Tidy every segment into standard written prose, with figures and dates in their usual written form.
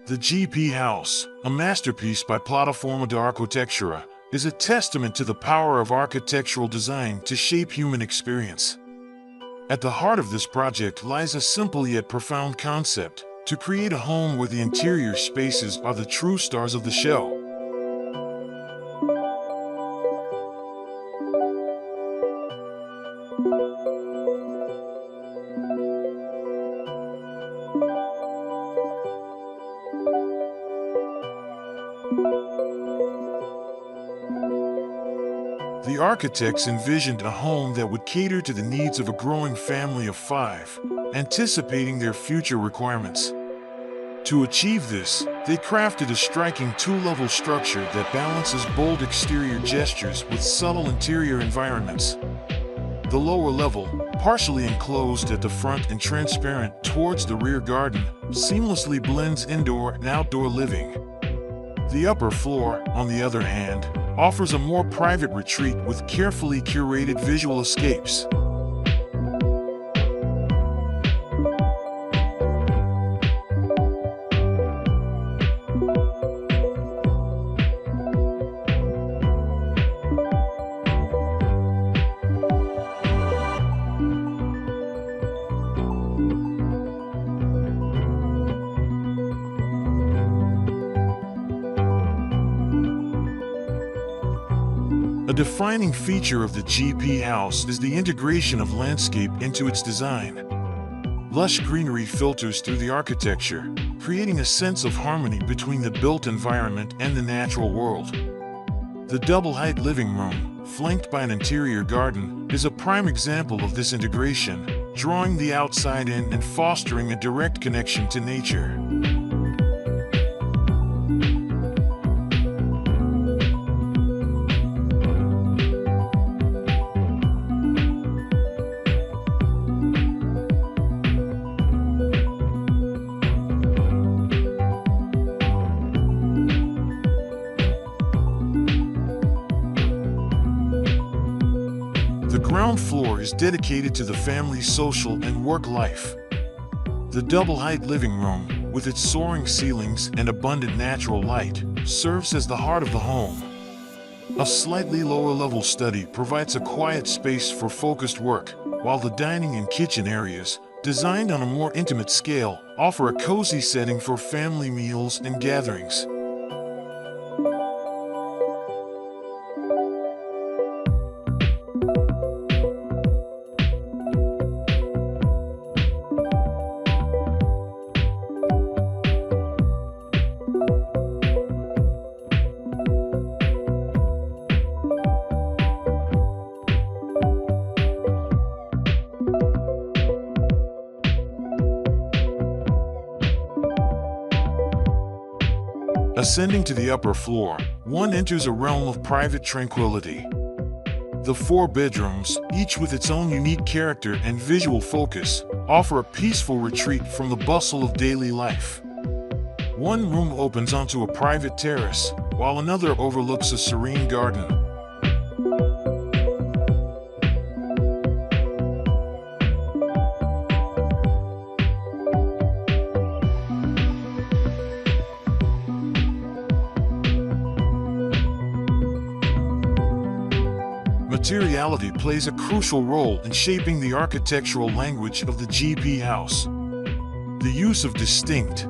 The GP House, a masterpiece by Plataforma de Arquitectura, is a testament to the power of architectural design to shape human experience. At the heart of this project lies a simple yet profound concept: to create a home where the interior spaces are the true stars of the show. The architects envisioned a home that would cater to the needs of a growing family of 5, anticipating their future requirements. To achieve this, they crafted a striking two-level structure that balances bold exterior gestures with subtle interior environments. The lower level, partially enclosed at the front and transparent towards the rear garden, seamlessly blends indoor and outdoor living. The upper floor, on the other hand, offers a more private retreat with carefully curated visual escapes. A defining feature of the GP House is the integration of landscape into its design. Lush greenery filters through the architecture, creating a sense of harmony between the built environment and the natural world. The double-height living room, flanked by an interior garden, is a prime example of this integration, drawing the outside in and fostering a direct connection to nature. The ground floor is dedicated to the family's social and work life. The double-height living room, with its soaring ceilings and abundant natural light, serves as the heart of the home. A slightly lower-level study provides a quiet space for focused work, while the dining and kitchen areas, designed on a more intimate scale, offer a cozy setting for family meals and gatherings. Ascending to the upper floor, one enters a realm of private tranquility. The 4 bedrooms, each with its own unique character and visual focus, offer a peaceful retreat from the bustle of daily life. One room opens onto a private terrace, while another overlooks a serene garden. Materiality plays a crucial role in shaping the architectural language of the GP House. The use of distinct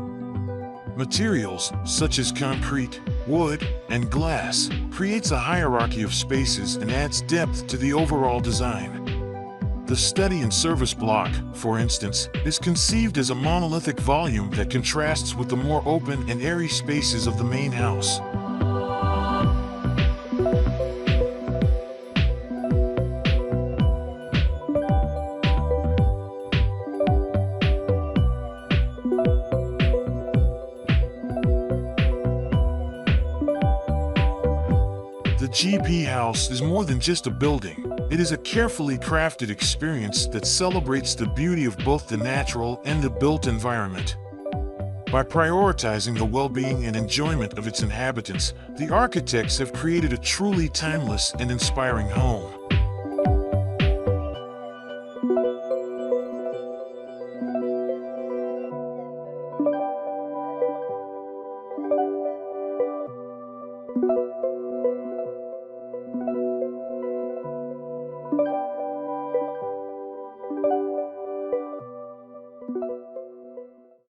materials, such as concrete, wood, and glass, creates a hierarchy of spaces and adds depth to the overall design. The study and service block, for instance, is conceived as a monolithic volume that contrasts with the more open and airy spaces of the main house. The GP House is more than just a building. It is a carefully crafted experience that celebrates the beauty of both the natural and the built environment. By prioritizing the well-being and enjoyment of its inhabitants, the architects have created a truly timeless and inspiring home.